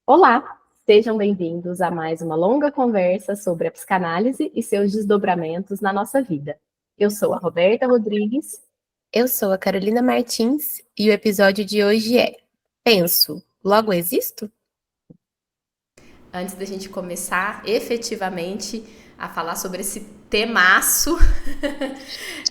Olá, sejam bem-vindos a mais uma longa conversa sobre a psicanálise e seus desdobramentos na nossa vida. Eu sou a Roberta Rodrigues. Eu sou a Carolina Martins e o episódio de hoje é Penso, logo existo? Antes da gente começar efetivamente a falar sobre esse temaço,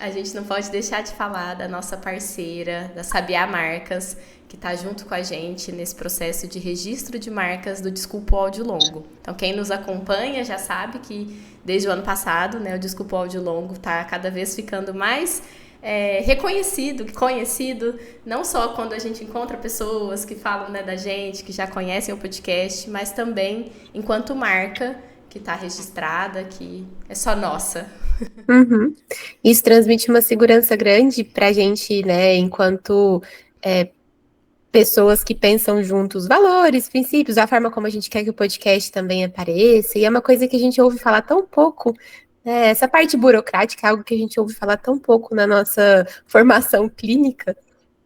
a gente não pode deixar de falar da nossa parceira, da Sabiá Marcas, que está junto com a gente nesse processo de registro de marcas do Desculpa o Áudio Longo. Então, quem nos acompanha já sabe que desde o ano passado, né, o Desculpa o Áudio Longo está cada vez ficando mais reconhecido, conhecido, não só quando a gente encontra pessoas que falam, né, da gente, que já conhecem o podcast, mas também enquanto marca que está registrada, que é só nossa. Uhum. Isso transmite uma segurança grande para a gente, né, enquanto pessoas que pensam juntos valores, princípios, a forma como a gente quer que o podcast também apareça, e é uma coisa que a gente ouve falar tão pouco. Essa parte burocrática é algo que a gente ouve falar tão pouco na nossa formação clínica.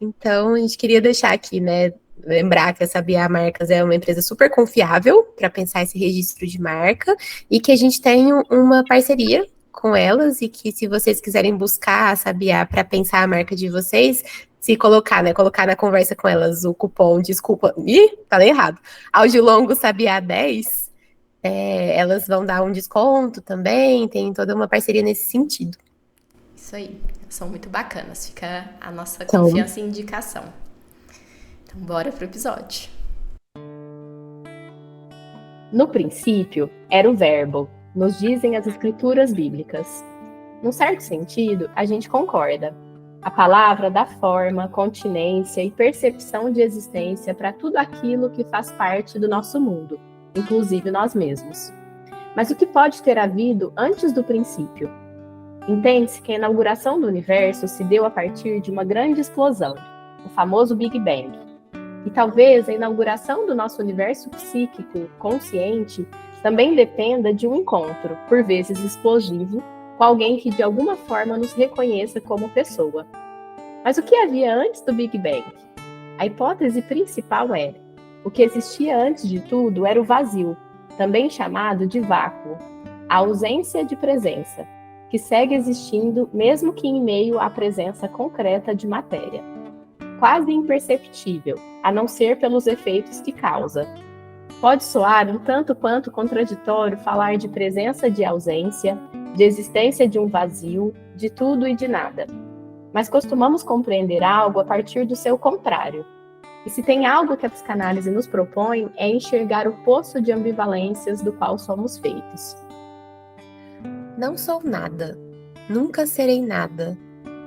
Então, a gente queria deixar aqui, né, lembrar que a Sabiá Marcas é uma empresa super confiável para pensar esse registro de marca e que a gente tem uma parceria com elas e que se vocês quiserem buscar a Sabiá para pensar a marca de vocês, se colocar, né, colocar na conversa com elas o cupom, desculpa, falei errado, Áudio Longo Sabiá 10, elas vão dar um desconto também, tem toda uma parceria nesse sentido. Isso aí, são muito bacanas, fica a nossa Então, confiança e indicação. Então, bora pro episódio. No princípio, era o verbo, nos dizem as escrituras bíblicas. Num certo sentido, a gente concorda. A palavra dá forma, continência e percepção de existência para tudo aquilo que faz parte do nosso mundo, inclusive nós mesmos. Mas o que pode ter havido antes do princípio? Entende-se que a inauguração do universo se deu a partir de uma grande explosão, o famoso Big Bang. E talvez a inauguração do nosso universo psíquico consciente também dependa de um encontro, por vezes explosivo, com alguém que de alguma forma nos reconheça como pessoa. Mas o que havia antes do Big Bang? A hipótese principal é: o que existia antes de tudo era o vazio, também chamado de vácuo, a ausência de presença, que segue existindo mesmo que em meio à presença concreta de matéria. Quase imperceptível, a não ser pelos efeitos que causa. Pode soar um tanto quanto contraditório falar de presença de ausência, de existência de um vazio, de tudo e de nada. Mas costumamos compreender algo a partir do seu contrário. E se tem algo que a psicanálise nos propõe, é enxergar o poço de ambivalências do qual somos feitos. Não sou nada, nunca serei nada,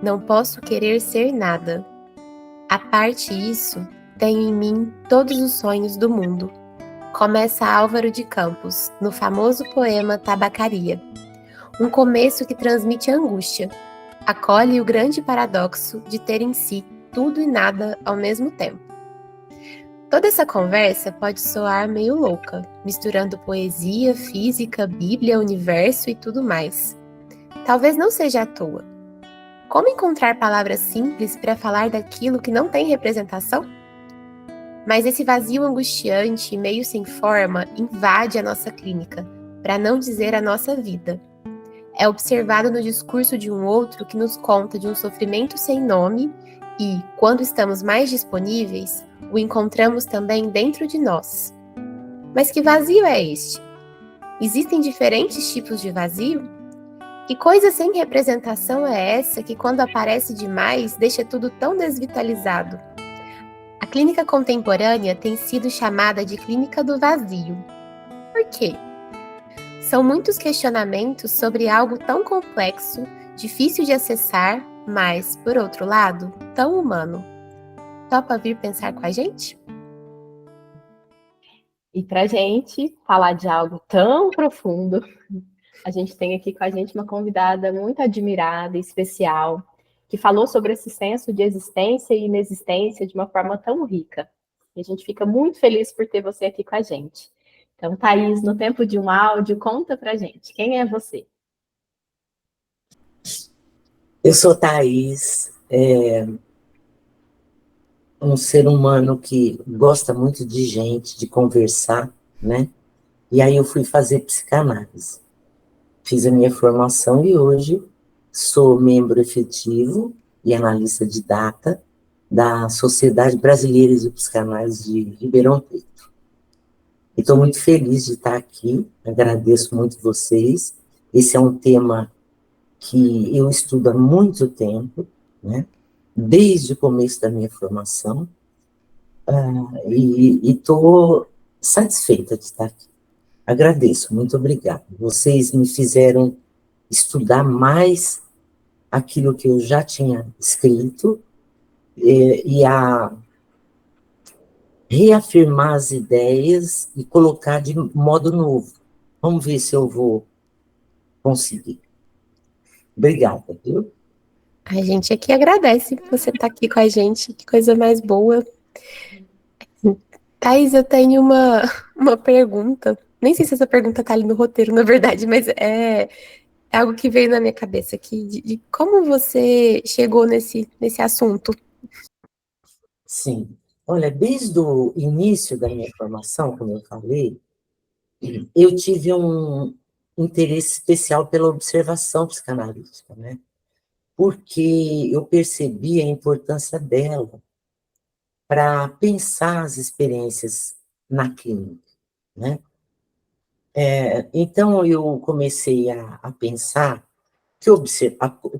não posso querer ser nada. A parte isso, tenho em mim todos os sonhos do mundo. Começa Álvaro de Campos, no famoso poema Tabacaria. Um começo que transmite angústia, acolhe o grande paradoxo de ter em si tudo e nada ao mesmo tempo. Toda essa conversa pode soar meio louca, misturando poesia, física, Bíblia, universo e tudo mais. Talvez não seja à toa. Como encontrar palavras simples para falar daquilo que não tem representação? Mas esse vazio angustiante, meio sem forma, invade a nossa clínica, para não dizer a nossa vida. É observado no discurso de um outro que nos conta de um sofrimento sem nome e, quando estamos mais disponíveis, o encontramos também dentro de nós. Mas que vazio é este? Existem diferentes tipos de vazio? Que coisa sem representação é essa que, quando aparece demais, deixa tudo tão desvitalizado? A clínica contemporânea tem sido chamada de clínica do vazio. Por quê? São muitos questionamentos sobre algo tão complexo, difícil de acessar, mas, por outro lado, tão humano. Topa vir pensar com a gente? E para a gente falar de algo tão profundo, a gente tem aqui com a gente uma convidada muito admirada e especial, que falou sobre esse senso de existência e inexistência de uma forma tão rica. E a gente fica muito feliz por ter você aqui com a gente. Então, Thaís, no tempo de um áudio, conta pra gente, quem é você? Eu sou Thaís, um ser humano que gosta muito de gente, de conversar, né? E aí eu fui fazer psicanálise. Fiz a minha formação e hoje sou membro efetivo e analista de data da Sociedade Brasileira de Psicanálise de Ribeirão Preto. E estou muito feliz de estar aqui, agradeço muito vocês. Esse é um tema que eu estudo há muito tempo, né? Desde o começo da minha formação, e estou satisfeita de estar aqui. Agradeço, muito obrigada. Vocês me fizeram estudar mais aquilo que eu já tinha escrito e a reafirmar as ideias e colocar de modo novo. Vamos ver se eu vou conseguir. Obrigada, viu? A gente aqui agradece por você estar aqui com a gente, que coisa mais boa. Thaís, eu tenho uma pergunta. Nem sei se essa pergunta tá ali no roteiro, na verdade, mas é algo que veio na minha cabeça aqui, de como você chegou nesse assunto. Sim. Olha, desde o início da minha formação, como eu falei, eu tive um interesse especial pela observação psicanalítica, né? Porque eu percebi a importância dela para pensar as experiências na clínica, né? Então, eu comecei a pensar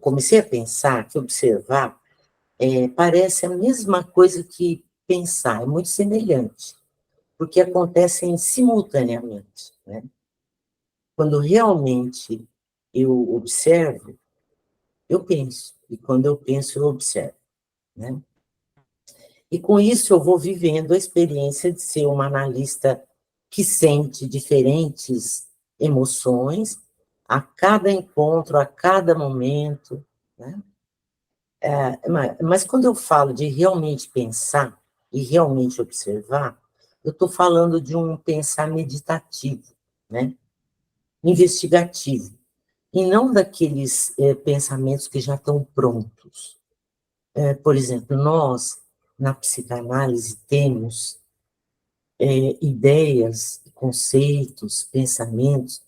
comecei a pensar que observar parece a mesma coisa que pensar, é muito semelhante, porque acontecem simultaneamente, né? Quando realmente eu observo, eu penso, e quando eu penso, eu observo, né? E com isso eu vou vivendo a experiência de ser uma analista que sente diferentes emoções a cada encontro, a cada momento, né? Mas quando eu falo de realmente pensar e realmente observar, eu estou falando de um pensar meditativo, né? Investigativo, e não daqueles pensamentos que já estão prontos. Por exemplo, nós, na psicanálise, temos ideias, conceitos, pensamentos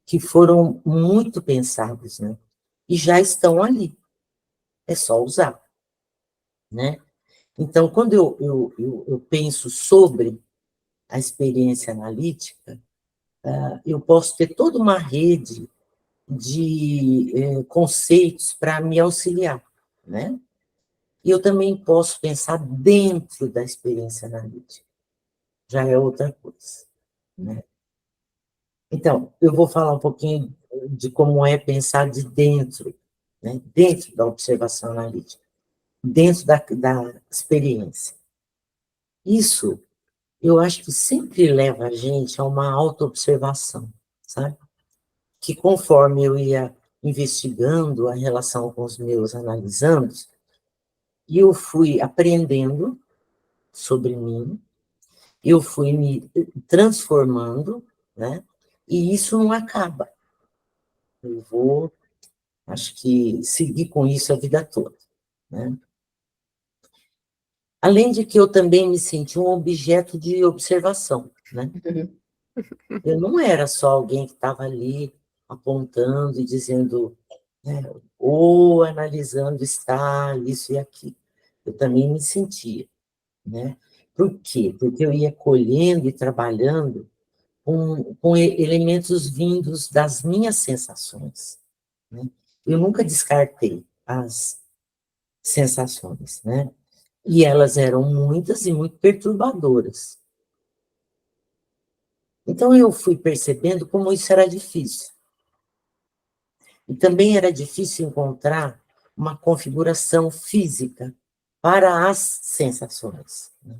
que foram muito pensados, né? E já estão ali, é só usar, né? Então, quando eu penso sobre a experiência analítica, eu posso ter toda uma rede de conceitos para me auxiliar, né? E eu também posso pensar dentro da experiência analítica, já é outra coisa, né? Então, eu vou falar um pouquinho de como é pensar de dentro, né? Dentro da observação analítica, dentro da experiência. Isso, eu acho que sempre leva a gente a uma autoobservação, sabe? Que conforme eu ia investigando a relação com os meus analisandos, eu fui aprendendo sobre mim, eu fui me transformando, né? E isso não acaba. Eu vou, acho que, seguir com isso a vida toda, né? Além de que eu também me senti um objeto de observação, né? Eu não era só alguém que estava ali apontando e dizendo, né, ou analisando está isso e aquilo. Eu também me sentia, né? Por quê? Porque eu ia colhendo e trabalhando com elementos vindos das minhas sensações, né? Eu nunca descartei as sensações, né? E elas eram muitas e muito perturbadoras. Então, eu fui percebendo como isso era difícil. E também era difícil encontrar uma configuração física para as sensações, né?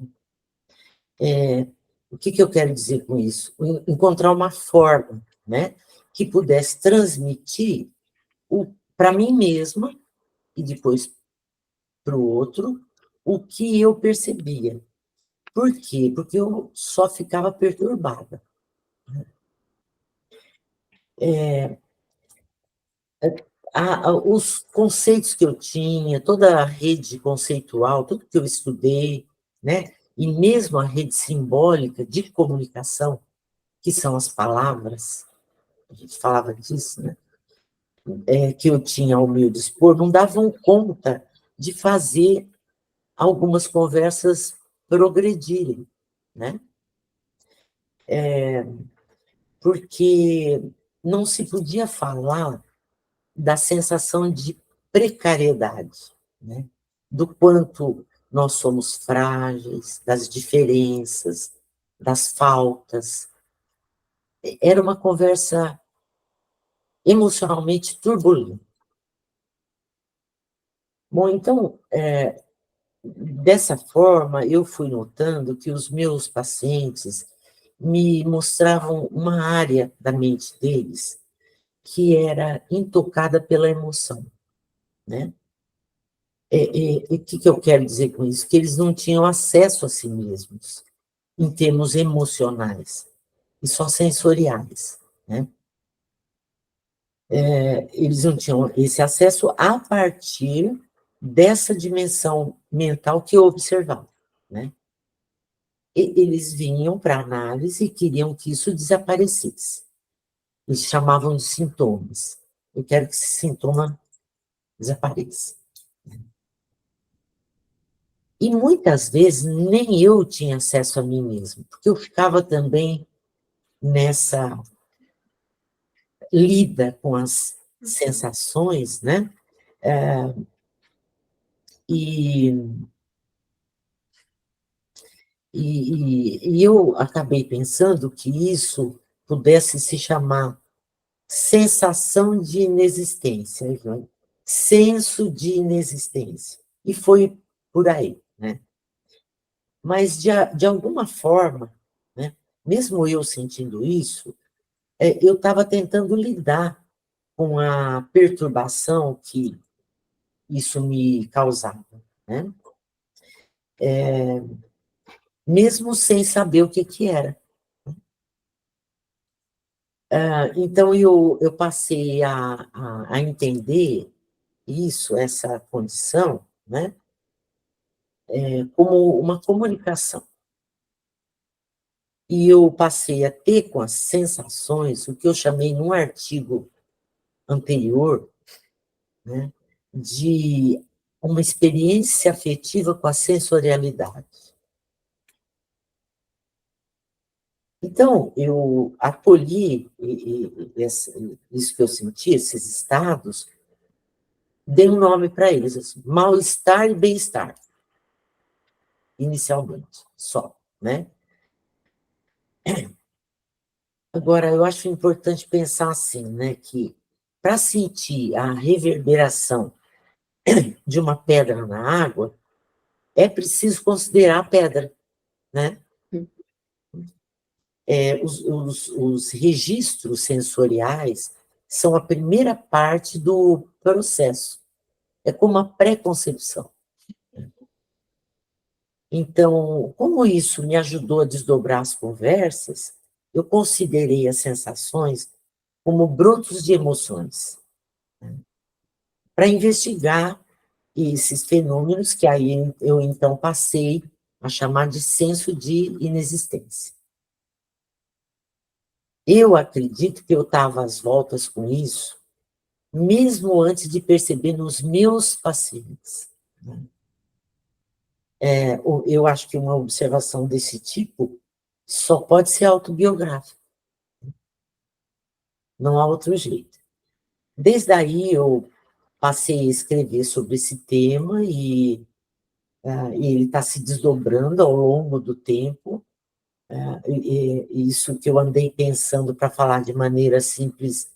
O que eu quero dizer com isso? Encontrar uma forma, né, que pudesse transmitir para mim mesma e depois para o outro o que eu percebia. Por quê? Porque eu só ficava perturbada. os conceitos que eu tinha, toda a rede conceitual, tudo que eu estudei, né? E mesmo a rede simbólica de comunicação, que são as palavras, a gente falava disso, né? Que eu tinha ao meu dispor, não davam conta de fazer algumas conversas progredirem, né? Porque não se podia falar da sensação de precariedade, né? Do quanto nós somos frágeis, das diferenças, das faltas. Era uma conversa emocionalmente turbulenta. Bom, então, dessa forma, eu fui notando que os meus pacientes me mostravam uma área da mente deles que era intocada pela emoção, né? O que eu quero dizer com isso? Que eles não tinham acesso a si mesmos, em termos emocionais, e só sensoriais, né? Eles não tinham esse acesso a partir dessa dimensão mental que eu observava, né? Eles vinham para análise e queriam que isso desaparecesse. Eles chamavam de sintomas. Eu quero que esse sintoma desapareça. E muitas vezes nem eu tinha acesso a mim mesmo, porque eu ficava também nessa lida com as sensações, né? E, e eu acabei pensando que isso pudesse se chamar sensação de inexistência, senso de inexistência. E foi por aí, né? Mas, de alguma forma, né, mesmo eu sentindo isso, eu estava tentando lidar com a perturbação que isso me causava, né? Mesmo sem saber o que era. Então, eu passei a entender isso, essa condição, né, como uma comunicação. E eu passei a ter com as sensações, o que eu chamei num artigo anterior, né, de uma experiência afetiva com a sensorialidade. Então, eu acolhi isso que eu senti, esses estados, dei um nome para eles, assim, mal-estar e bem-estar, inicialmente, só, né? Agora, eu acho importante pensar assim, né, que para sentir a reverberação de uma pedra na água, é preciso considerar a pedra, né? Os registros sensoriais são a primeira parte do processo. É como a pré-concepção. Então, como isso me ajudou a desdobrar as conversas, eu considerei as sensações como brotos de emoções, para investigar esses fenômenos que aí eu então passei a chamar de senso de inexistência. Eu acredito que eu estava às voltas com isso, mesmo antes de perceber nos meus pacientes. Eu acho que uma observação desse tipo só pode ser autobiográfica. Não há outro jeito. Desde aí eu passei a escrever sobre esse tema e ele está se desdobrando ao longo do tempo. Isso que eu andei pensando para falar de maneira simples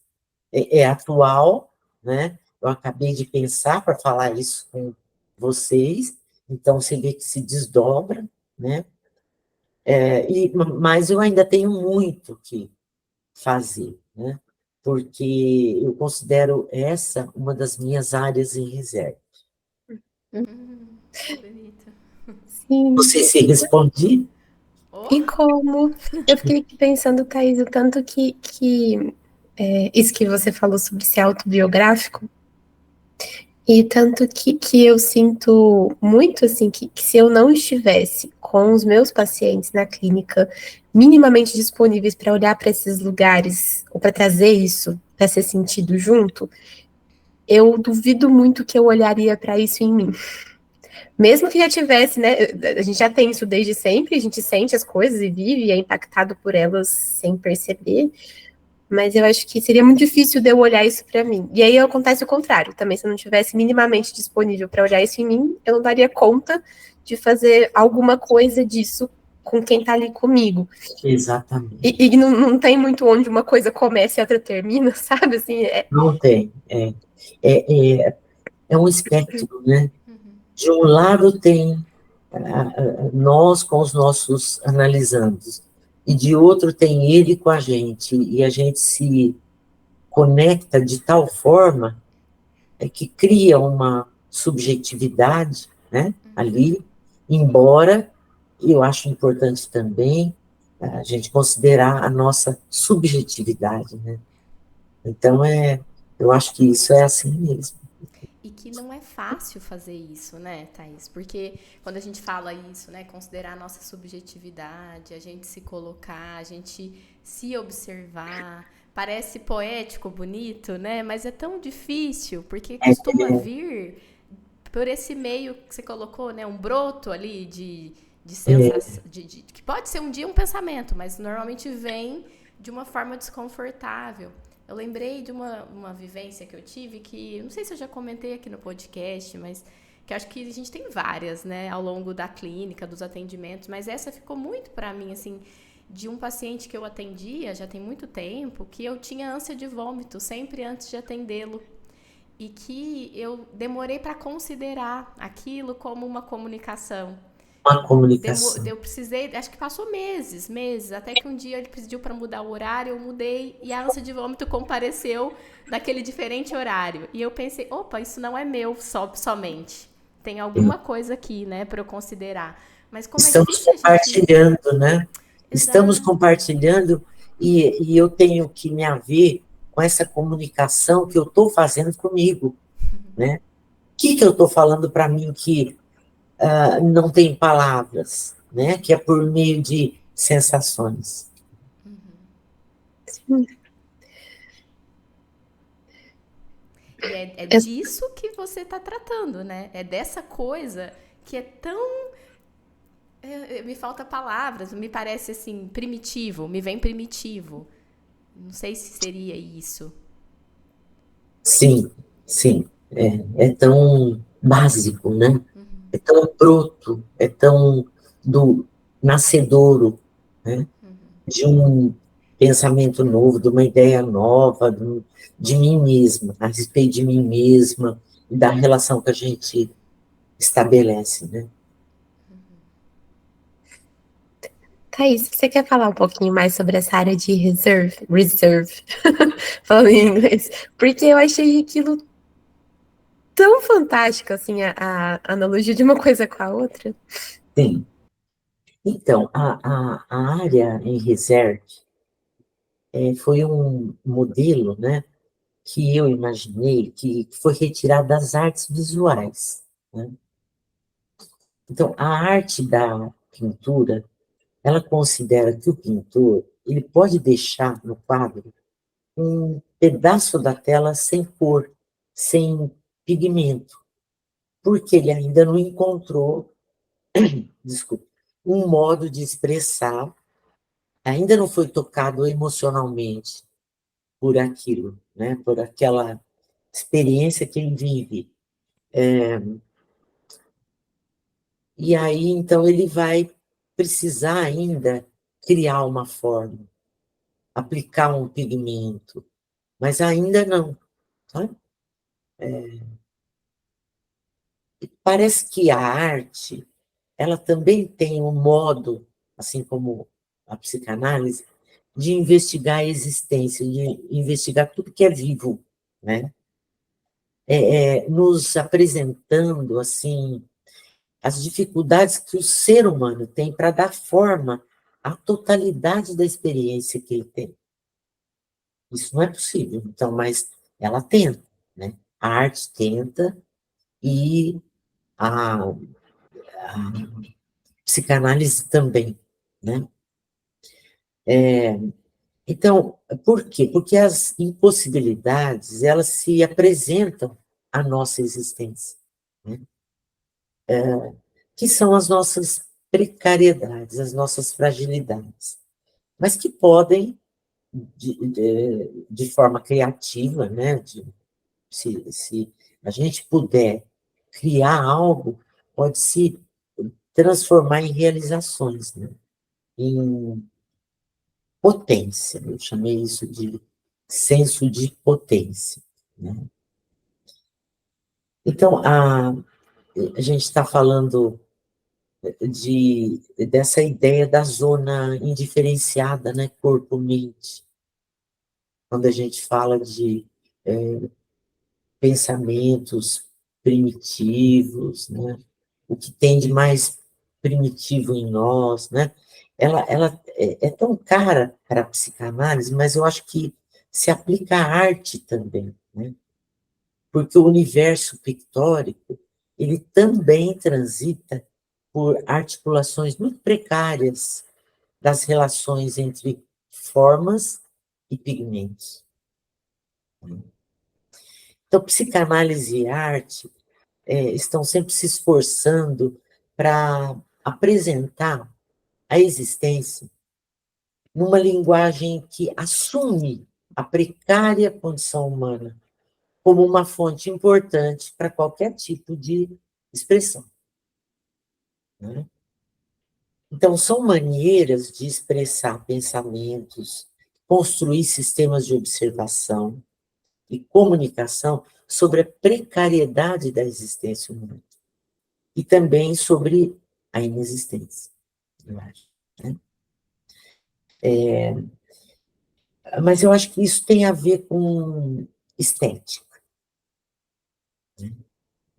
é atual, né? Eu acabei de pensar para falar isso com vocês, então você vê que se desdobra, né? Mas eu ainda tenho muito que fazer, né? Porque eu considero essa uma das minhas áreas em reserva. Bonito. Sim. Não sei se respondi. E como? Eu fiquei aqui pensando, Thaís, o tanto que isso que você falou sobre ser autobiográfico E tanto que eu sinto muito, assim, que se eu não estivesse com os meus pacientes na clínica minimamente disponíveis para olhar para esses lugares, ou para trazer isso, para ser sentido junto, eu duvido muito que eu olharia para isso em mim. Mesmo que já tivesse, né? A gente já tem isso desde sempre, a gente sente as coisas e vive e é impactado por elas sem perceber. Mas eu acho que seria muito difícil de eu olhar isso para mim. E aí acontece o contrário também. Se eu não tivesse minimamente disponível para olhar isso em mim, eu não daria conta de fazer alguma coisa disso com quem está ali comigo. Exatamente. E não tem muito onde uma coisa começa e a outra termina, sabe? Assim, Não tem. É um espectro, né? De um lado tem nós com os nossos analisandos, e de outro tem ele com a gente, e a gente se conecta de tal forma que cria uma subjetividade, né, ali, embora eu acho importante também a gente considerar a nossa subjetividade, né? Então, eu acho que isso é assim mesmo. E que não é fácil fazer isso, né, Thaís? Porque quando a gente fala isso, né, considerar a nossa subjetividade, a gente se colocar, a gente se observar, parece poético, bonito, né? Mas é tão difícil, porque costuma vir por esse meio que você colocou, né, um broto ali de sensação, que pode ser um dia um pensamento, mas normalmente vem de uma forma desconfortável. Eu lembrei de uma vivência que eu tive que, não sei se eu já comentei aqui no podcast, mas que acho que a gente tem várias, né, ao longo da clínica, dos atendimentos, mas essa ficou muito para mim, assim, de um paciente que eu atendia já tem muito tempo, que eu tinha ânsia de vômito sempre antes de atendê-lo. E que eu demorei para considerar aquilo como uma comunicação. Uma comunicação. Eu precisei, acho que passou meses, até que um dia ele pediu para mudar o horário, eu mudei e a ânsia de vômito compareceu naquele diferente horário. E eu pensei, opa, isso não é meu somente. Tem alguma coisa aqui, né, para eu considerar. Mas como Estamos difícil compartilhando, né? Estamos Exato. compartilhando e eu tenho que me haver com essa comunicação que eu estou fazendo comigo, né? O que eu estou falando para mim que não tem palavras, né? Que é por meio de sensações. E é disso que você está tratando, né? É dessa coisa que é tão. Me falta palavras, me parece assim, primitivo, me vem primitivo. Não sei se seria isso. Sim, sim. É tão básico, né? É tão broto, é tão do nascedouro, né? De um pensamento novo, de uma ideia nova, de mim mesma, a respeito de mim mesma, e da relação que a gente estabelece, né? Thaís, você quer falar um pouquinho mais sobre essa área de reserve, falando em inglês? Porque eu achei aquilo tão fantástico, assim, a analogia de uma coisa com a outra. Sim. Então, a área em reserve foi um modelo, né, que eu imaginei que foi retirado das artes visuais, né? Então, a arte da pintura, ela considera que o pintor, ele pode deixar no quadro um pedaço da tela sem cor, sem pigmento, porque ele ainda não encontrou, desculpa, um modo de expressar, ainda não foi tocado emocionalmente por aquilo, né? Por aquela experiência que ele vive. E aí, então, ele vai precisar ainda criar uma forma, aplicar um pigmento, mas ainda não, sabe? Parece que a arte, ela também tem um modo, assim como a psicanálise, de investigar a existência, de investigar tudo que é vivo, né? Nos apresentando, assim, as dificuldades que o ser humano tem para dar forma à totalidade da experiência que ele tem. Isso não é possível, então, mas ela tenta, né? a arte tenta e a psicanálise também, né? Então, por quê? Porque as impossibilidades, elas se apresentam à nossa existência, né? Que são as nossas precariedades, as nossas fragilidades, mas que podem, de forma criativa, né? Se a gente puder criar algo, pode se transformar em realizações, né? Em potência. Eu chamei isso de senso de potência, né? Então, a gente está falando dessa ideia da zona indiferenciada, né? Corpo-mente. Quando a gente fala de pensamentos primitivos, né? O que tem de mais primitivo em nós, né? Ela é tão cara para a psicanálise, mas eu acho que se aplica à arte também, né? Porque o universo pictórico, ele também transita por articulações muito precárias das relações entre formas e pigmentos. Então, psicanálise e arte estão sempre se esforçando para apresentar a existência numa linguagem que assume a precária condição humana como uma fonte importante para qualquer tipo de expressão, né? Então, são maneiras de expressar pensamentos, construir sistemas de observação e comunicação sobre a precariedade da existência humana e também sobre a inexistência, eu acho, né? Mas eu acho que isso tem a ver com estética, né?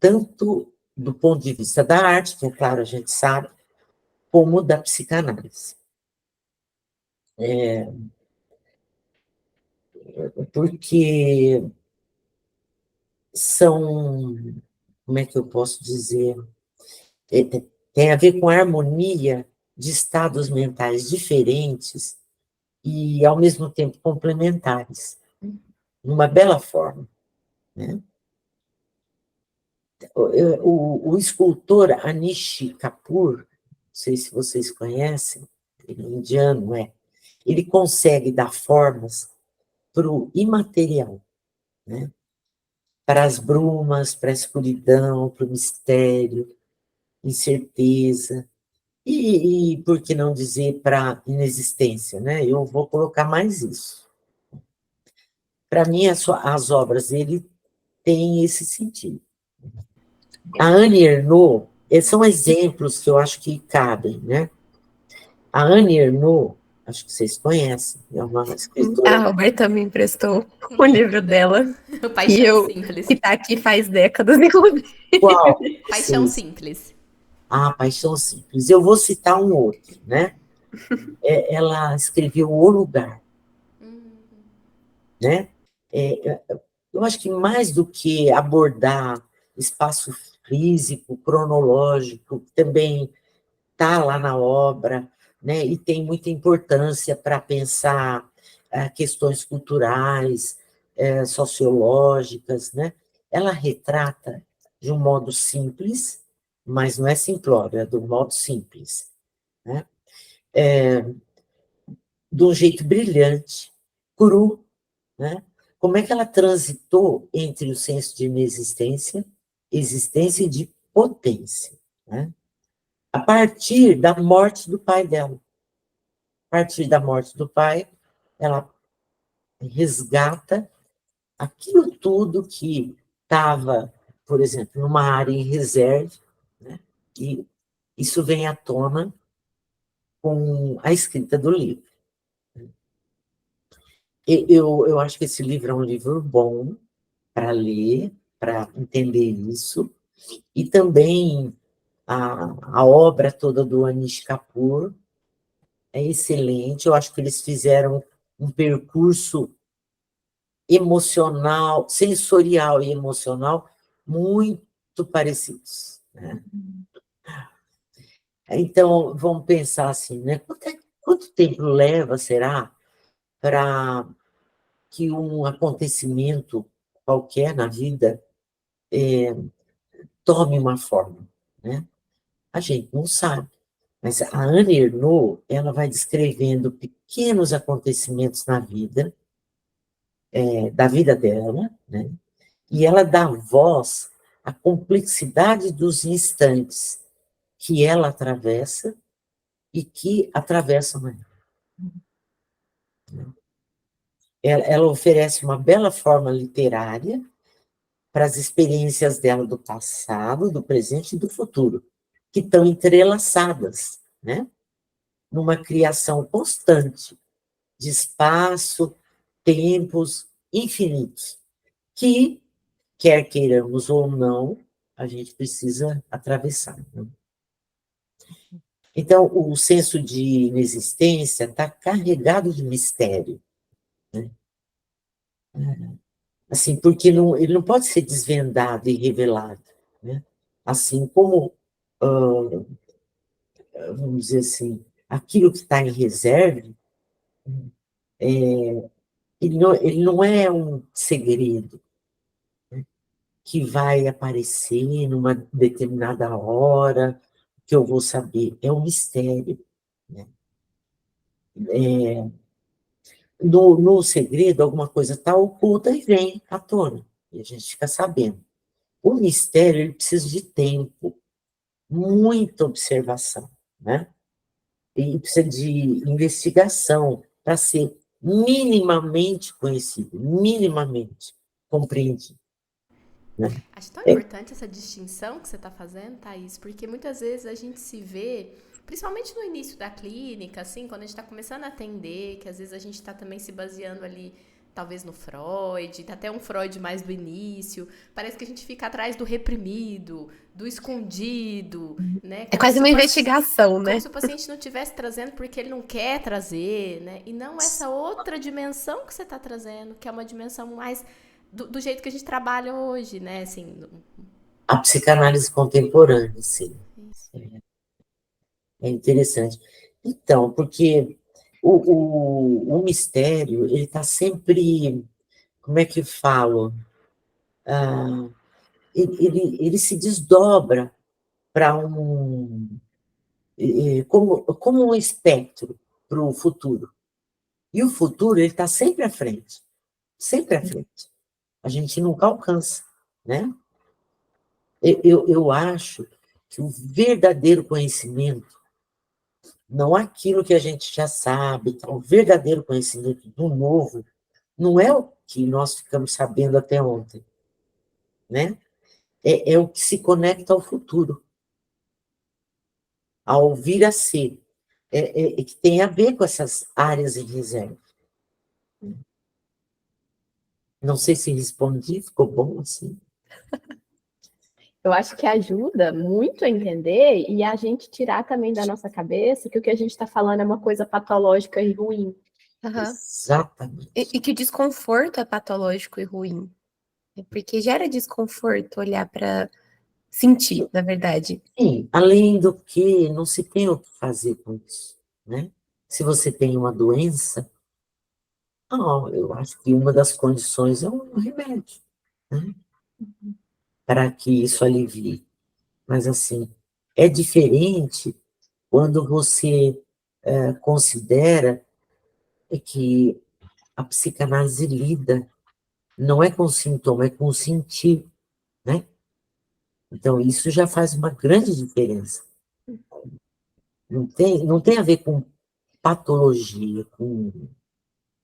Tanto do ponto de vista da arte, que é claro, a gente sabe, como da psicanálise. Porque são, como é que eu posso dizer, tem a ver com a harmonia de estados mentais diferentes e, ao mesmo tempo, complementares, numa bela forma, né? O escultor Anish Kapoor, não sei se vocês conhecem, ele é indiano, ele consegue dar formas para o imaterial, né? Para as brumas, para a escuridão, para o mistério, incerteza, e por que não dizer para a inexistência, né? Eu vou colocar mais isso. Para mim, as obras dele têm esse sentido. A Annie Ernaux, são exemplos que eu acho que cabem, né? A Annie Ernaux, acho que vocês conhecem, é uma escritora. A Roberta me emprestou o livro dela, Paixão Simples. que tá aqui faz décadas, inclusive. Qual? Paixão Simples. Paixão Simples. Eu vou citar um outro, né? Ela escreveu O Lugar, né? Eu acho que mais do que abordar espaço físico, cronológico, também está lá na obra, né? E tem muita importância para pensar questões culturais, sociológicas, né? Ela retrata de um modo simples, mas não é simplório, é do modo simples, né? De um jeito brilhante, cru, né? Como é que ela transitou entre o senso de inexistência, existência e de potência, né? A partir da morte do pai dela. A partir da morte do pai, ela resgata aquilo tudo que estava, por exemplo, numa área em reserva, né? E isso vem à tona com a escrita do livro. Eu acho que esse livro é um livro bom para ler, para entender isso, e também a obra toda do Anish Kapoor é excelente. Eu acho que eles fizeram um percurso emocional, sensorial e emocional muito parecidos, né? Então, vamos pensar assim, né? Quanto tempo leva, será, para que um acontecimento qualquer na vida tome uma forma, né? A gente não sabe. Mas a Anne Ernaux, ela vai descrevendo pequenos acontecimentos na vida, da vida dela, né? E ela dá voz à complexidade dos instantes que ela atravessa e que atravessam ela. Ela oferece uma bela forma literária para as experiências dela do passado, do presente e do futuro, que estão entrelaçadas, né? Numa criação constante de espaço, tempos infinitos, que, quer queiramos ou não, a gente precisa atravessar, né? Então, o senso de inexistência está carregado de mistério, né? Assim, porque não, ele não pode ser desvendado e revelado, né? Assim como, vamos dizer assim, aquilo que está em reserva, ele não é um segredo que vai aparecer numa determinada hora, que eu vou saber. É um mistério, né? No segredo, alguma coisa está oculta e vem à tona, e a gente fica sabendo. O mistério, ele precisa de tempo, muita observação, né? E precisa de investigação para ser minimamente conhecido, minimamente compreendido, né? Acho tão importante essa distinção que você está fazendo, Thaís, porque muitas vezes a gente se vê, principalmente no início da clínica, assim, quando a gente está começando a atender, que às vezes a gente está também se baseando ali, talvez no Freud, até um Freud mais do início, parece que a gente fica atrás do reprimido, do escondido, né? É quase uma investigação, Como né? se o paciente não estivesse trazendo porque ele não quer trazer, né? E não essa outra dimensão que você está trazendo, que é uma dimensão mais do jeito que a gente trabalha hoje, né? Assim, A psicanálise contemporânea, sim, é interessante. Então, porque o mistério, ele está sempre, como é que eu falo? Ele se desdobra para como um espectro para o futuro. E o futuro, ele está sempre à frente, sempre à frente. A gente nunca alcança, né? Eu acho que o verdadeiro conhecimento, não aquilo que a gente já sabe, o verdadeiro conhecimento do novo, não é o que nós ficamos sabendo até ontem, né? É o que se conecta ao futuro, ao vir a ser, que tem a ver com essas áreas em reserva. Não sei se respondi, ficou bom assim? Eu acho que ajuda muito a entender e a gente tirar também da nossa cabeça que o que a gente está falando é uma coisa patológica e ruim. Aham. Exatamente. E que o desconforto é patológico e ruim. Porque gera desconforto olhar para sentir, na verdade. Sim, além do que, não se tem o que fazer com isso, né? Se você tem uma doença, eu acho que uma das condições é um remédio, né? Para que isso alivie. Mas, assim, é diferente quando você considera que a psicanálise lida não é com sintoma, é com sentir, né? Então, isso já faz uma grande diferença. Não tem a ver com patologia, com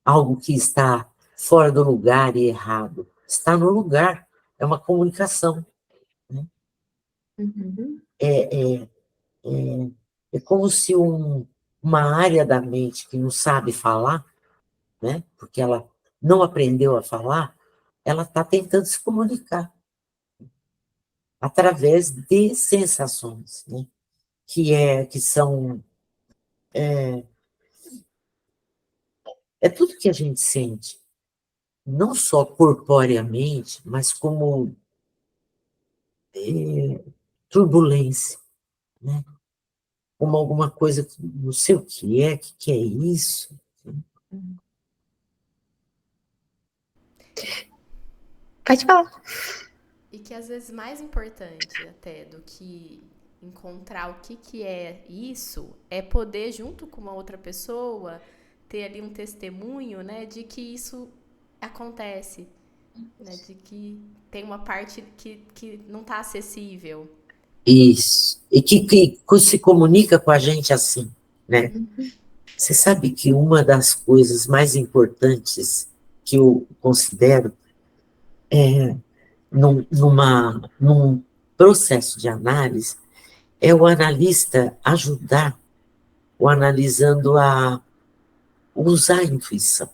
algo que está fora do lugar e errado. Está no lugar, é uma comunicação, né? Uhum. É como se uma área da mente que não sabe falar, né? Porque ela não aprendeu a falar, ela está tentando se comunicar através de sensações, né? Que são tudo que a gente sente, não só corporeamente, mas como turbulência, né? Como alguma coisa que não sei o que é isso. Pode falar. E que às vezes mais importante até do que encontrar o que é isso, é poder, junto com uma outra pessoa, ter ali um testemunho, né, de que isso acontece, né, de que tem uma parte que não está acessível. Isso. E que se comunica com a gente assim, né? Você sabe que uma das coisas mais importantes que eu considero num processo de análise é o analista ajudar o analisando a usar a intuição.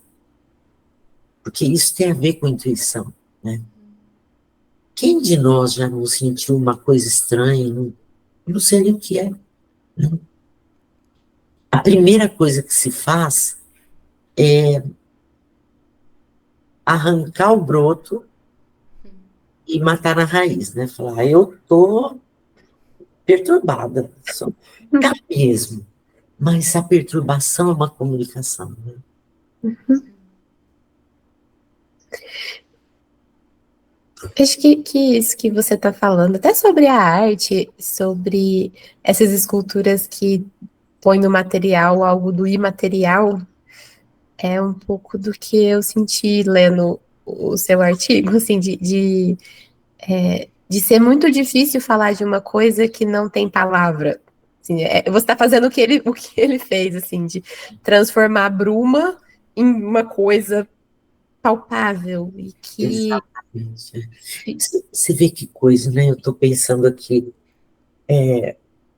Porque isso tem a ver com intuição, né? Quem de nós já não sentiu uma coisa estranha? Não sei nem o que é. Né? A primeira coisa que se faz é arrancar o broto e matar na raiz, né? Falar, eu tô perturbada, tá mesmo. Mas a perturbação é uma comunicação, né? Acho que isso que você está falando, até sobre a arte, sobre essas esculturas que põem no material algo do imaterial, é um pouco do que eu senti lendo o seu artigo, assim, de ser muito difícil falar de uma coisa que não tem palavra. Assim, você está fazendo o que ele fez, assim, de transformar a bruma em uma coisa palpável e que... Exatamente. Você vê que coisa, né? Eu estou pensando aqui,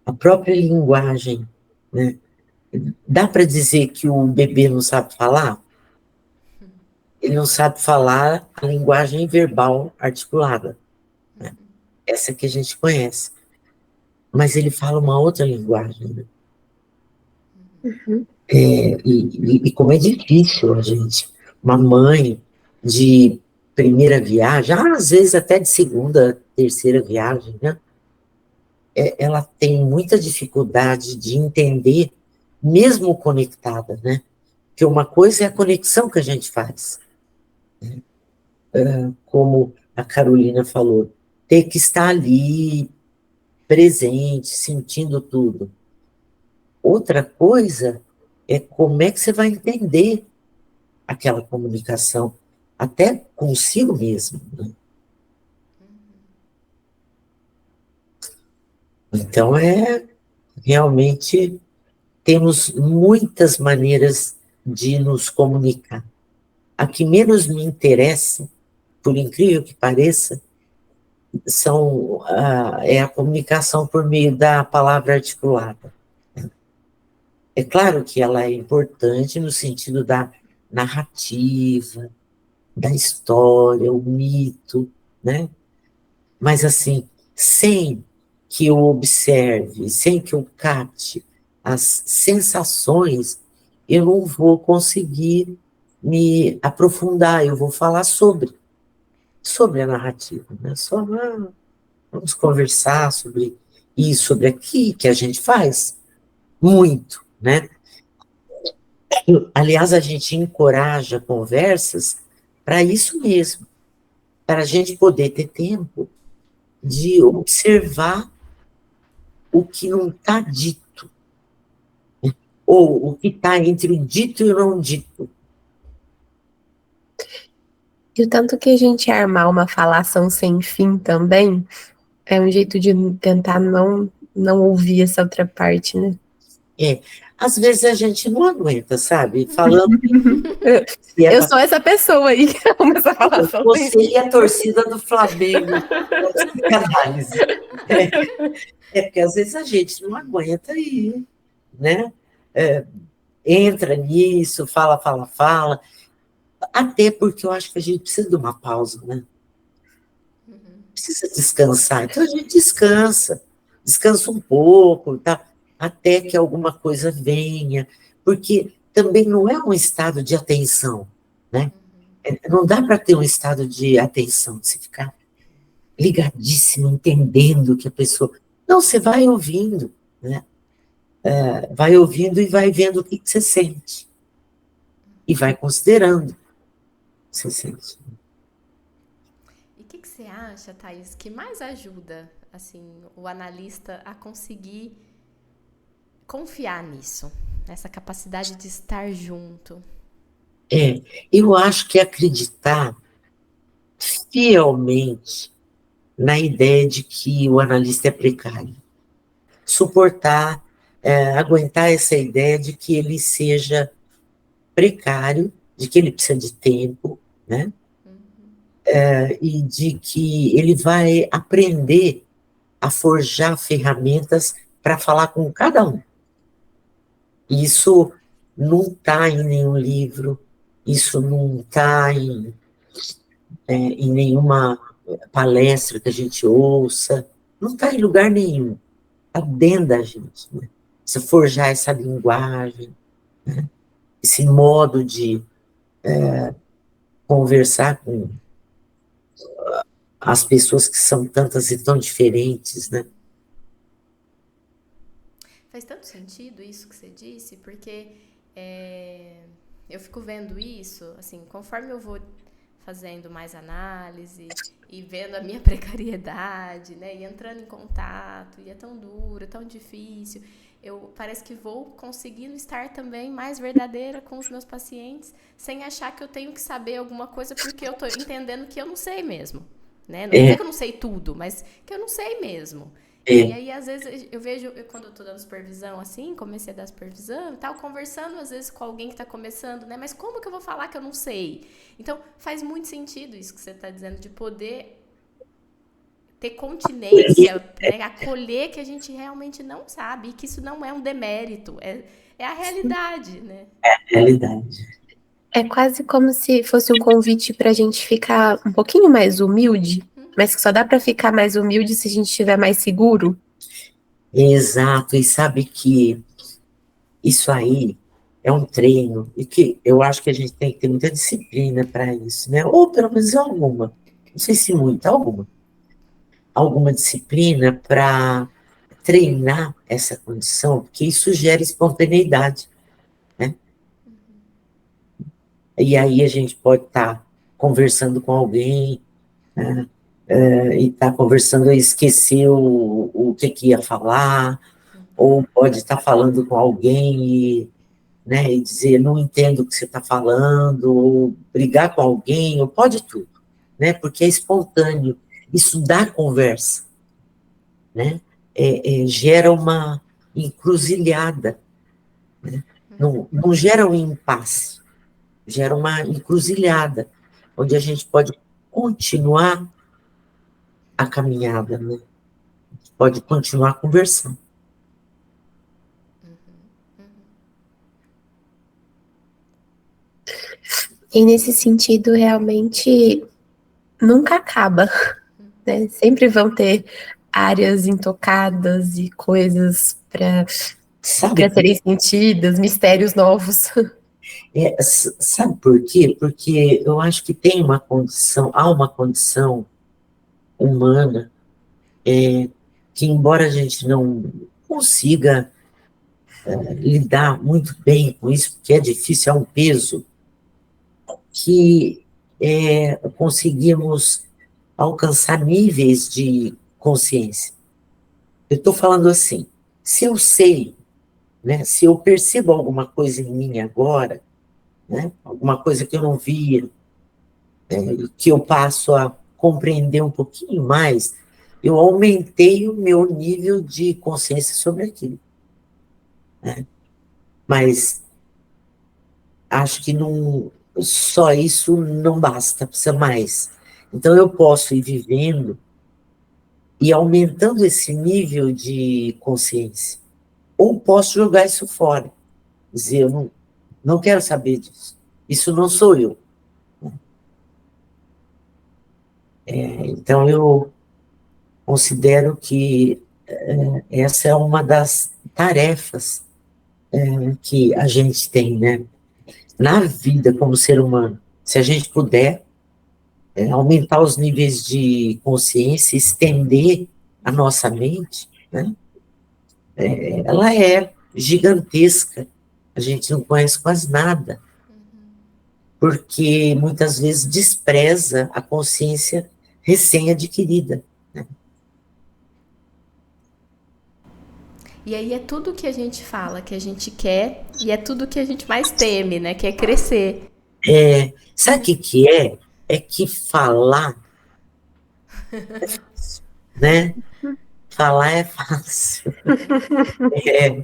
a própria linguagem, né? Dá para dizer que o bebê não sabe falar? Ele não sabe falar a linguagem verbal articulada, né? Essa que a gente conhece. Mas ele fala uma outra linguagem, né? E como é difícil a gente, uma mãe de primeira viagem, às vezes até de segunda, terceira viagem, né? Ela tem muita dificuldade de entender, mesmo conectada, né? Porque uma coisa é a conexão que a gente faz, como a Carolina falou, ter que estar ali, presente, sentindo tudo. Outra coisa é como é que você vai entender aquela comunicação, até consigo mesmo, né? Então, realmente, temos muitas maneiras de nos comunicar. A que menos me interessa, por incrível que pareça, é a comunicação por meio da palavra articulada. É claro que ela é importante no sentido da narrativa, da história, o mito, né? Mas, assim, sem que eu observe, sem que eu capte as sensações, eu não vou conseguir me aprofundar, eu vou falar sobre a narrativa, né? Vamos conversar sobre isso, sobre aquilo que a gente faz muito, né? Aliás, a gente encoraja conversas para isso mesmo, para a gente poder ter tempo de observar o que não está dito, ou o que está entre o dito e o não dito. E o tanto que a gente armar uma falação sem fim também é um jeito de tentar não ouvir essa outra parte, né? Às vezes a gente não aguenta, sabe? Falando. Eu sou essa pessoa aí que ama essa falação sem Você fim. e a torcida do Flamengo, da psicanálise. Porque às vezes a gente não aguenta ir, né? Entra nisso, fala. Até porque eu acho que a gente precisa de uma pausa, né? Precisa descansar. Então a gente descansa um pouco, tá? Até que alguma coisa venha, porque também não é um estado de atenção, né? Não dá para ter um estado de atenção, de se ficar ligadíssimo, entendendo que a pessoa... Não, você vai ouvindo, né? Vai ouvindo e vai vendo o que você sente. E vai considerando o que você sente. E o que você acha, Thaís, que mais ajuda, assim, o analista a conseguir confiar nisso? Nessa capacidade de estar junto? Eu acho que acreditar fielmente na ideia de que o analista é precário. Suportar, aguentar essa ideia de que ele seja precário, de que ele precisa de tempo, né? E de que ele vai aprender a forjar ferramentas para falar com cada um. Isso não está em nenhum livro, isso não está em nenhuma palestra que a gente ouça, não está em lugar nenhum, está dentro da gente, né? Se forjar essa linguagem, né? Esse modo de conversar com as pessoas que são tantas e tão diferentes, né? Faz tanto sentido isso que você disse, porque eu fico vendo isso, assim, conforme eu vou fazendo mais análise e vendo a minha precariedade, né, e entrando em contato, e é tão duro, tão difícil, parece que vou conseguindo estar também mais verdadeira com os meus pacientes, sem achar que eu tenho que saber alguma coisa, porque eu tô entendendo que eu não sei mesmo, né, não é que eu não sei tudo, mas que eu não sei mesmo. E aí, às vezes, eu vejo, quando eu tô dando supervisão, assim, comecei a dar supervisão e tal, conversando, às vezes, com alguém que tá começando, né? Mas como que eu vou falar que eu não sei? Então, faz muito sentido isso que você tá dizendo, de poder ter continência, né? Acolher que a gente realmente não sabe, e que isso não é um demérito, é a realidade, né? É a realidade. É quase como se fosse um convite para a gente ficar um pouquinho mais humilde, mas que só dá para ficar mais humilde se a gente estiver mais seguro. Exato, e sabe que isso aí é um treino, e que eu acho que a gente tem que ter muita disciplina para isso, né? Ou pelo menos alguma, não sei se muita, alguma disciplina para treinar essa condição, porque isso gera espontaneidade, né? E aí a gente pode estar conversando com alguém, né? E estar conversando e esquecer o que ia falar, ou pode estar falando com alguém né, e dizer, não entendo o que você está falando, ou brigar com alguém, ou pode tudo, né, porque é espontâneo, isso dá conversa, né, gera uma encruzilhada, né, não gera um impasse, gera uma encruzilhada, onde a gente pode continuar a caminhada, né, pode continuar conversando. E nesse sentido, realmente nunca acaba, né? Sempre vão ter áreas intocadas e coisas para serem sentidas, mistérios novos. Sabe por quê? Porque eu acho que tem uma condição, há uma condição humana que, embora a gente não consiga lidar muito bem com isso, porque é difícil, é um peso, que conseguimos alcançar níveis de consciência. Eu estou falando assim, se eu sei, né, se eu percebo alguma coisa em mim agora, né, alguma coisa que eu não via, que eu passo a compreender um pouquinho mais, eu aumentei o meu nível de consciência sobre aquilo, né? Mas acho que não, só isso não basta, precisa mais. Então eu posso ir vivendo e aumentando esse nível de consciência, ou posso jogar isso fora, dizer, eu não quero saber disso, isso não sou eu. Então eu considero que essa é uma das tarefas que a gente tem, né, na vida como ser humano, Se a gente puder aumentar os níveis de consciência, estender a nossa mente, né? Ela é gigantesca. A gente não conhece quase nada, porque muitas vezes despreza a consciência recém-adquirida. E aí é tudo que a gente fala, que a gente quer, e é tudo que a gente mais teme, né? Que é crescer. Sabe o que é? É que falar é fácil, né? Falar é fácil.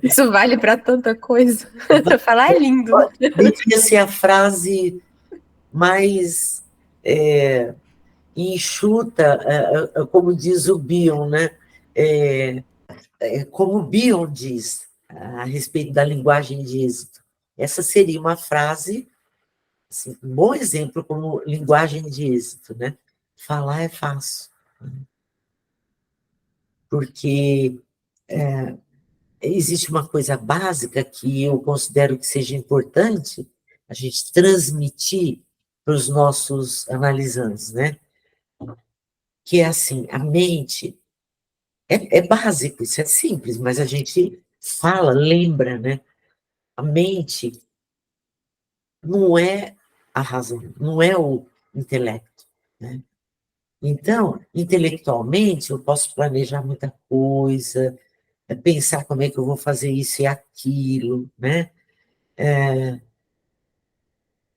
Isso vale para tanta coisa. Falar é lindo. Devia ser a frase mais enxuta, como diz o Bion, né? Como o Bion diz a respeito da linguagem de êxito. Essa seria uma frase, assim, um bom exemplo como linguagem de êxito, né? Falar é fácil. Porque existe uma coisa básica que eu considero que seja importante a gente transmitir para os nossos analisantes, né? Que é assim, a mente é básico, isso é simples, mas a gente fala, lembra, né? A mente não é a razão, não é o intelecto, né? Então, intelectualmente, eu posso planejar muita coisa, pensar como é que eu vou fazer isso e aquilo, né?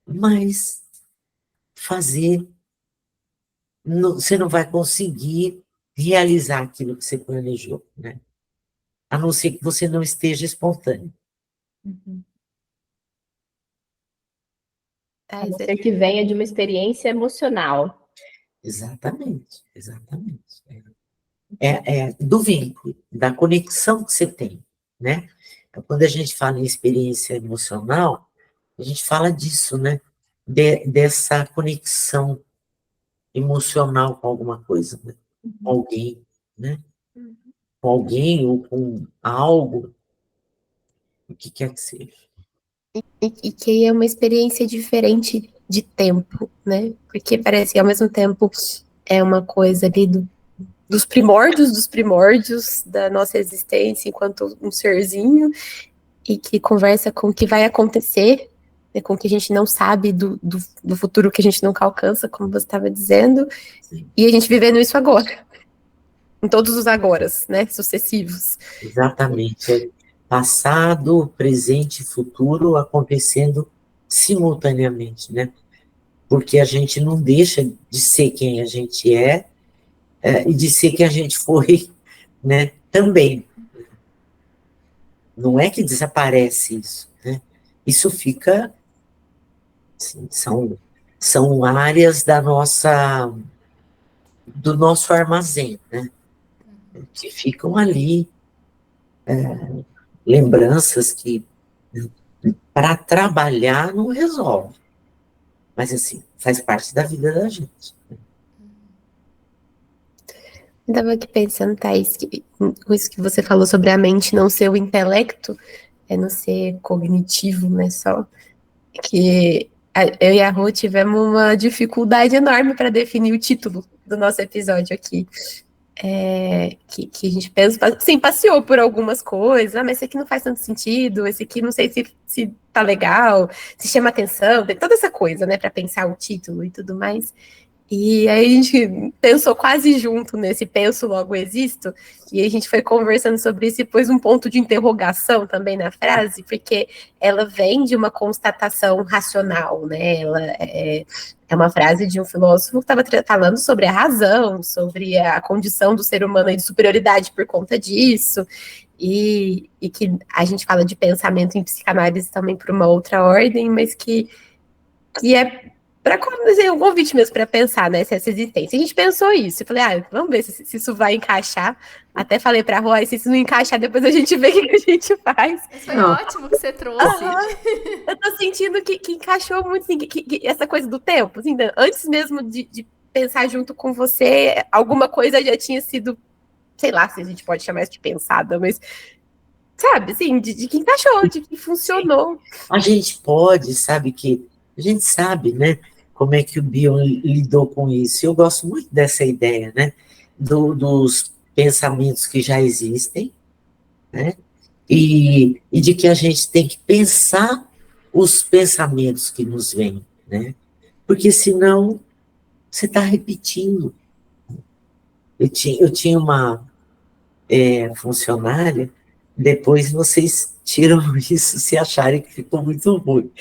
Mas fazer, você não vai conseguir realizar aquilo que você planejou, né? A não ser que você não esteja espontâneo. A não ser que venha de uma experiência emocional. Exatamente, exatamente. Do vínculo, da conexão que você tem, né? Então, quando a gente fala em experiência emocional, a gente fala disso, né? Dessa conexão emocional com alguma coisa, né? Com alguém, né? Com alguém ou com algo, o que quer que seja. E que é uma experiência diferente de tempo, né? Porque parece que ao mesmo tempo é uma coisa ali dos primórdios da nossa existência enquanto um serzinho, e que conversa com o que vai acontecer, né, com o que a gente não sabe do futuro que a gente nunca alcança, como você estava dizendo, Sim. E a gente vivendo isso agora, em todos os agoras, né, sucessivos. Exatamente. Passado, presente e futuro acontecendo simultaneamente, né? Porque a gente não deixa de ser quem a gente e de ser quem a gente foi, né? Também. Não é que desaparece isso, né? Isso fica, assim, são áreas do nosso armazém, né? Que ficam ali, lembranças que para trabalhar não resolve. Mas, assim, faz parte da vida da gente. Eu estava aqui pensando, Thaís, com isso que você falou sobre a mente não ser o intelecto, não ser cognitivo, né, só, que eu e a Rô tivemos uma dificuldade enorme para definir o título do nosso episódio aqui. Que a gente pensa, sim, passeou por algumas coisas, mas esse aqui não faz tanto sentido, esse aqui não sei se tá legal, se chama atenção, tem toda essa coisa, né, para pensar o título e tudo mais. E aí a gente pensou quase junto nesse penso logo existo, e a gente foi conversando sobre isso e pôs um ponto de interrogação também na frase, porque ela vem de uma constatação racional, né? Ela é uma frase de um filósofo que estava falando sobre a razão, sobre a condição do ser humano de superioridade por conta disso, e que a gente fala de pensamento em psicanálise também por uma outra ordem, mas que é para fazer um convite mesmo para pensar nessa existência. A gente pensou isso. Eu falei, vamos ver se isso vai encaixar. Até falei para a Roy, se isso não encaixar, depois a gente vê o que a gente faz. Mas foi ótimo que você trouxe. Eu tô sentindo que encaixou muito, assim, que essa coisa do tempo. Assim, antes mesmo de pensar junto com você, alguma coisa já tinha sido, sei lá se a gente pode chamar isso de pensada, mas sabe, assim, de que encaixou, de que funcionou. A gente pode, sabe que a gente sabe, né? como é que o Bion lidou com isso. Eu gosto muito dessa ideia, né? Dos pensamentos que já existem, né? E de que a gente tem que pensar os pensamentos que nos vêm, né? Porque senão você está repetindo. Eu tinha uma funcionária, depois vocês tiram isso se acharem que ficou muito ruim.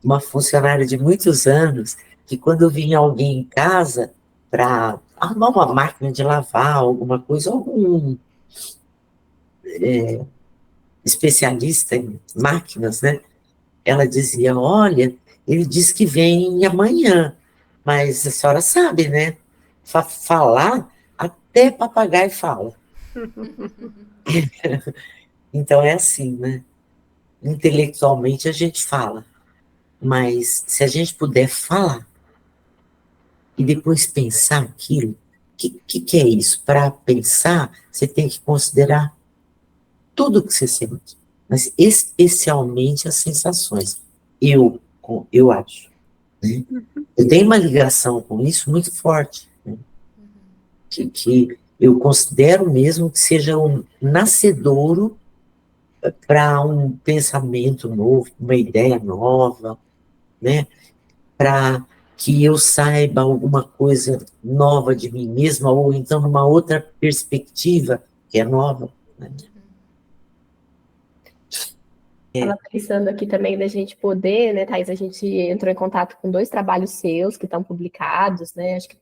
Uma funcionária de muitos anos, que quando vinha alguém em casa para arrumar uma máquina de lavar, alguma coisa, algum especialista em máquinas, né? Ela dizia, olha, ele disse que vem amanhã, mas a senhora sabe, né? Falar, até papagaio fala. Então é assim, né? Intelectualmente a gente fala, mas se a gente puder falar e depois pensar aquilo, o que é isso? Para pensar, você tem que considerar tudo que você sente, mas especialmente as sensações. Eu acho, né? Eu tenho uma ligação com isso muito forte, né? Que eu considero mesmo que seja um nascedouro para um pensamento novo, uma ideia nova, né? Para que eu saiba alguma coisa nova de mim mesma, ou então numa outra perspectiva que é nova, né? Estava pensando aqui também da gente poder, né, Thaís, a gente entrou em contato com 2 trabalhos seus que estão publicados, né, acho que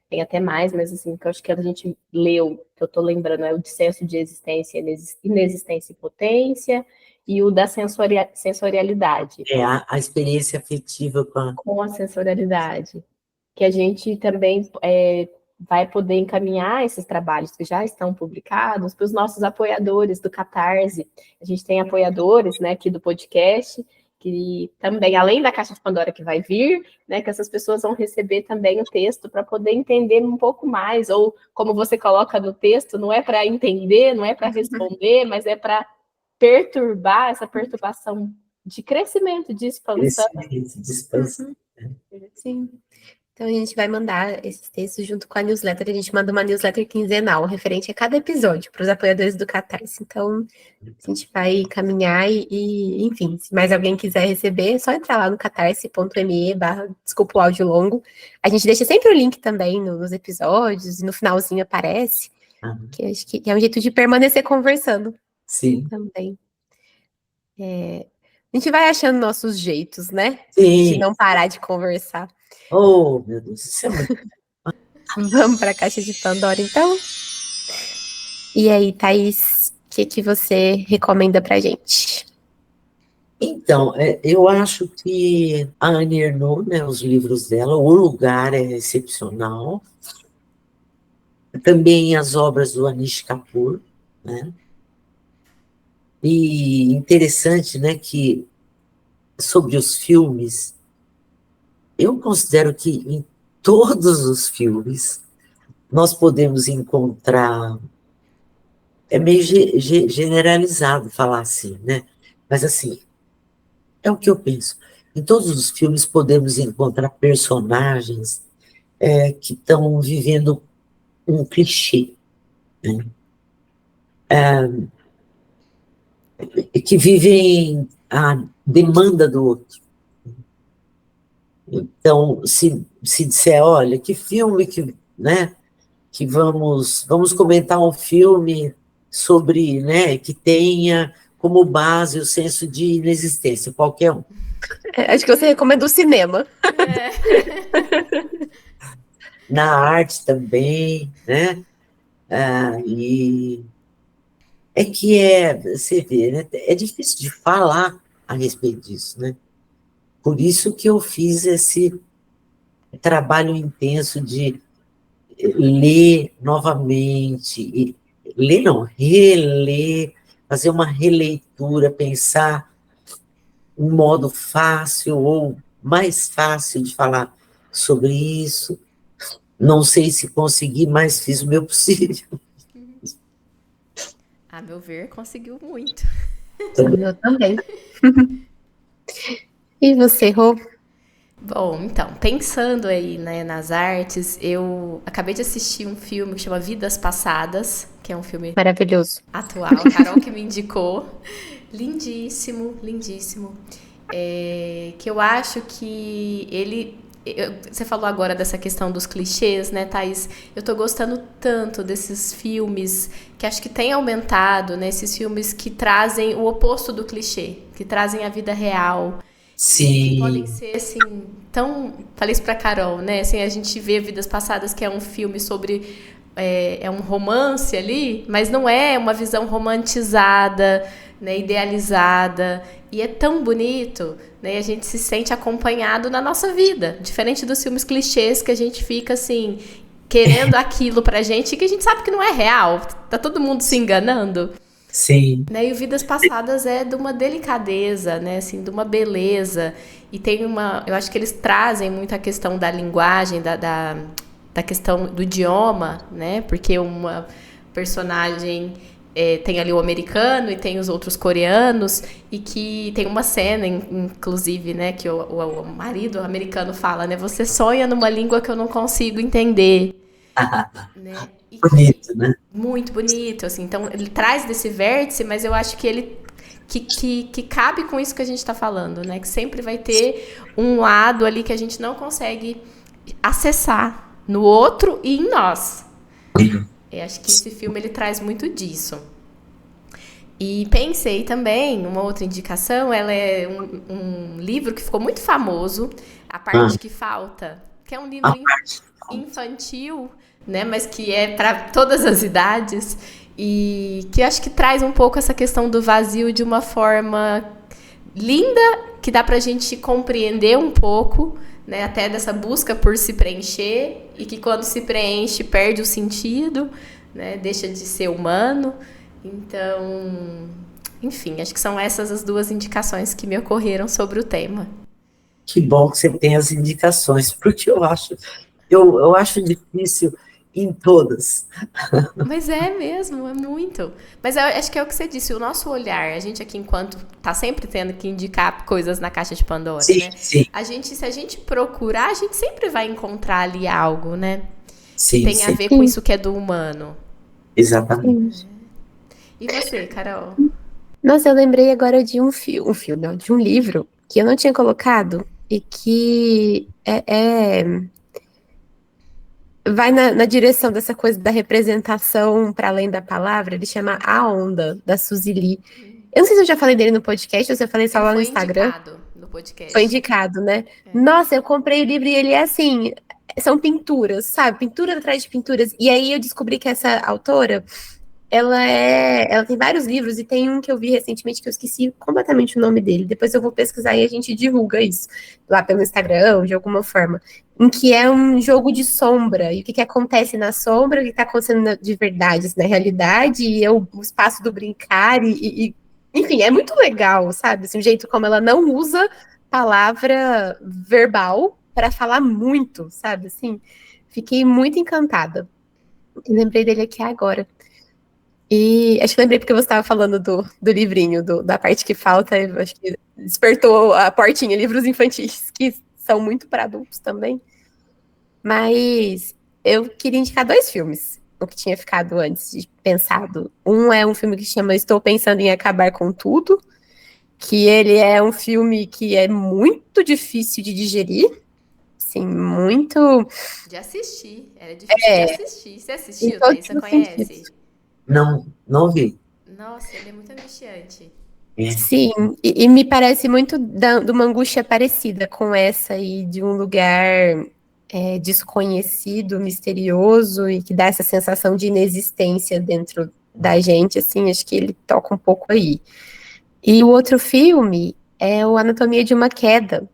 tem até mais, mas assim, que eu acho que a gente leu, que eu estou lembrando, é o Dissenso de Existência, Inexistência e Potência, e o da sensorialidade. A experiência afetiva Com a sensorialidade, que a gente também vai poder encaminhar esses trabalhos que já estão publicados para os nossos apoiadores do Catarse. A gente tem apoiadores, né, aqui do podcast, que também, além da Caixa de Pandora que vai vir, né, que essas pessoas vão receber também o texto para poder entender um pouco mais, ou como você coloca no texto, não é para entender, não é para responder, mas é para perturbar essa perturbação de crescimento, de expansão. de expansão. Sim. Então a gente vai mandar esses textos junto com a newsletter. A gente manda uma newsletter quinzenal, referente a cada episódio, para os apoiadores do Catarse. Então a gente vai caminhar enfim, se mais alguém quiser receber, é só entrar lá no catarse.me/desculpa o áudio longo. A gente deixa sempre o link também nos episódios, e no finalzinho aparece, que acho que é um jeito de permanecer conversando. Sim. Também. A gente vai achando nossos jeitos, né? Sim. De não parar de conversar. Oh, meu Deus, isso é muito... Vamos para a Caixa de Pandora, então? E aí, Thaís, o que você recomenda pra gente? Então, eu acho que a Annie Ernaux, né, os livros dela, O Lugar é excepcional. Também as obras do Anish Kapoor, né? E interessante, né, que sobre os filmes, eu considero que em todos os filmes nós podemos encontrar, é meio generalizado falar assim, né? Mas assim, é o que eu penso. Em todos os filmes podemos encontrar personagens que estão vivendo um clichê, né? Que vivem a demanda do outro. Então, se disser, olha, que filme que, né, que vamos comentar um filme sobre, né, que tenha como base o senso de inexistência, qualquer um. Acho que você recomenda o cinema. Na arte também, né? E é que você vê, né? É difícil de falar a respeito disso, né? Por isso que eu fiz esse trabalho intenso de ler novamente, e ler não, reler, fazer uma releitura, pensar um modo fácil ou mais fácil de falar sobre isso. Não sei se consegui, mas fiz o meu possível. A meu ver, conseguiu muito. Eu também. E você, Rô? Bom, então, pensando aí, né, nas artes, eu acabei de assistir um filme que chama Vidas Passadas, que é um filme Maravilhoso. atual, a Carol que me indicou. Lindíssimo, lindíssimo. Que eu acho que você falou agora dessa questão dos clichês, né, Thaís? Eu tô gostando tanto desses filmes que acho que tem aumentado, né? Esses filmes que trazem o oposto do clichê, que trazem a vida real. Sim. Que podem ser, assim, tão... Falei isso pra Carol, né? Assim, a gente vê Vidas Passadas, que é um filme sobre... É um romance ali, mas não é uma visão romantizada, né, idealizada. E é tão bonito, né? A gente se sente acompanhado na nossa vida. Diferente dos filmes clichês que a gente fica, assim, querendo aquilo pra gente, que a gente sabe que não é real. Tá todo mundo se enganando. Sim. Né, e o Vidas Passadas é de uma delicadeza, né, assim, de uma beleza. E tem eu acho que eles trazem muito a questão da linguagem, da questão do idioma, né, porque uma personagem tem ali o americano e tem os outros coreanos, e que tem uma cena, inclusive, né, que o marido americano fala, né, você sonha numa língua que eu não consigo entender. Né? Bonito, né? Muito bonito, assim. Então, ele traz desse vértice, mas eu acho que ele que cabe com isso que a gente está falando, né? Que sempre vai ter um lado ali que a gente não consegue acessar no outro e em nós. Eu acho que esse filme ele traz muito disso. E pensei também, uma outra indicação, ela é um livro que ficou muito famoso, A Parte que Falta, que é um livro infantil, né, mas que é para todas as idades, e que acho que traz um pouco essa questão do vazio de uma forma linda, que dá pra gente compreender um pouco, né, até dessa busca por se preencher, e que quando se preenche perde o sentido, né, deixa de ser humano. Então, enfim, acho que são essas as duas indicações que me ocorreram sobre o tema. Que bom que você tem as indicações, porque eu acho difícil em todas. Mas é mesmo, é muito. Mas eu acho que é o que você disse, o nosso olhar, a gente aqui enquanto tá sempre tendo que indicar coisas na caixa de Pandora, Sim, né? sim. Se a gente procurar, a gente sempre vai encontrar ali algo, né? Sim, Que tem a sim. ver com isso que é do humano. Exatamente. E você, Carol? Nossa, eu lembrei agora de um filme, não, de um livro que eu não tinha colocado e que vai na direção dessa coisa da representação para além da palavra. Ele chama A Onda, da Suzy Lee. Eu não sei se eu já falei dele no podcast ou se eu falei só Ele lá no foi Instagram. indicado no podcast. Foi indicado, né? Nossa, eu comprei o livro e ele é assim, são pinturas, sabe? Pintura atrás de pinturas. E aí eu descobri que essa autora, ela tem vários livros e tem um que eu vi recentemente que eu esqueci completamente o nome dele. Depois eu vou pesquisar e a gente divulga isso lá pelo Instagram, ou de alguma forma. Em que é um jogo de sombra. E o que acontece na sombra, o que está acontecendo de verdade, assim, na realidade, e é o espaço do brincar, enfim, é muito legal, sabe? Assim, o jeito como ela não usa palavra verbal para falar muito, sabe? Assim, fiquei muito encantada. E lembrei dele aqui agora. E acho que lembrei porque você estava falando do livrinho, da parte que falta, eu acho que despertou a portinha, livros infantis, que são muito para adultos também. Mas eu queria indicar 2 filmes, o que tinha ficado antes de pensado. Um é um filme que chama Estou Pensando em Acabar com Tudo, que ele é um filme que é muito difícil de digerir, assim, muito... De assistir. Era difícil de assistir. Você em assistiu, todos Thaís? Você os conhece? sentidos. Não vi. Nossa, ele é muito angustiante. É. Sim, e me parece muito de uma angústia parecida com essa aí, de um lugar desconhecido, misterioso, e que dá essa sensação de inexistência dentro da gente, assim, acho que ele toca um pouco aí. E o outro filme é o Anatomia de uma Queda,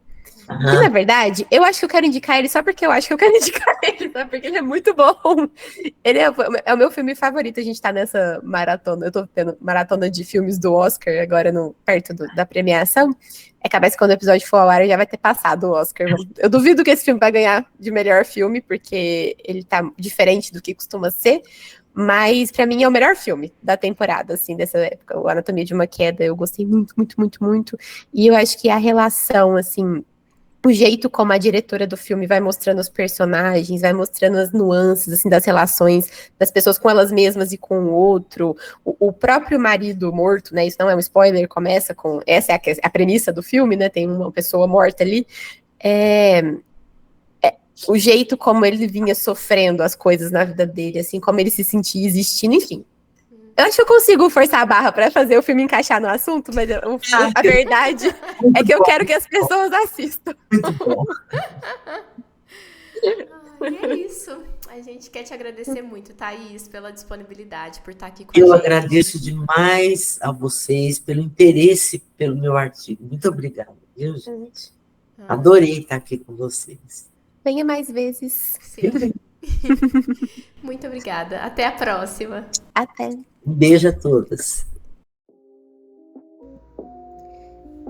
que, na verdade, eu acho que eu quero indicar ele só porque eu acho que eu quero indicar ele, sabe? Porque ele é muito bom. Ele é o meu filme favorito, a gente tá nessa maratona. Eu tô tendo maratona de filmes do Oscar agora perto da premiação. É capaz que quando o episódio for ao ar já vai ter passado o Oscar. Eu duvido que esse filme vai ganhar de melhor filme, porque ele tá diferente do que costuma ser. Mas pra mim é o melhor filme da temporada, assim, dessa época. O Anatomia de uma Queda, eu gostei muito, muito, muito, muito. E eu acho que a relação, assim, o jeito como a diretora do filme vai mostrando os personagens, vai mostrando as nuances, assim, das relações das pessoas com elas mesmas e com o outro. O próprio marido morto, né? Isso não é um spoiler, começa com... Essa é a premissa do filme, né? Tem uma pessoa morta ali. O jeito como ele vinha sofrendo as coisas na vida dele, assim, como ele se sentia existindo, enfim. Eu acho que eu consigo forçar a barra para fazer o filme encaixar no assunto, mas a verdade é que eu quero que as pessoas assistam. Muito bom. E é isso. A gente quer te agradecer muito, Thaís, pela disponibilidade, por estar aqui com a Eu gente. agradeço demais a vocês pelo interesse pelo meu artigo. Muito obrigada, viu, gente? Adorei estar aqui com vocês. Venha mais vezes. Sim. Muito obrigada. Até a próxima. Até. Um beijo a todas.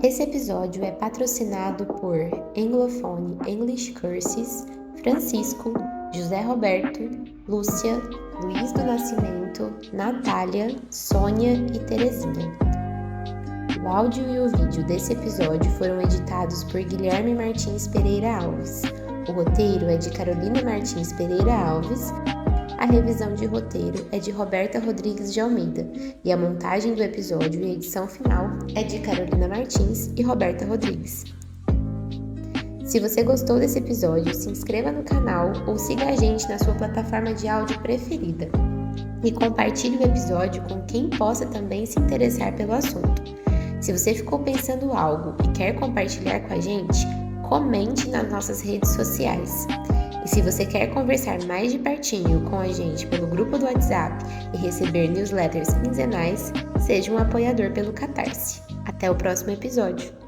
Esse episódio é patrocinado por Anglofone English Courses, Francisco, José Roberto, Lúcia, Luiz do Nascimento, Natália, Sônia e Terezinha. O áudio e o vídeo desse episódio foram editados por Guilherme Martins Pereira Alves. O roteiro é de Carolina Martins Pereira Alves. A revisão de roteiro é de Roberta Rodrigues de Almeida e a montagem do episódio e a edição final é de Carolina Martins e Roberta Rodrigues. Se você gostou desse episódio, se inscreva no canal ou siga a gente na sua plataforma de áudio preferida e compartilhe o episódio com quem possa também se interessar pelo assunto. Se você ficou pensando algo e quer compartilhar com a gente, comente nas nossas redes sociais. E se você quer conversar mais de pertinho com a gente pelo grupo do WhatsApp e receber newsletters quinzenais, seja um apoiador pelo Catarse. Até o próximo episódio!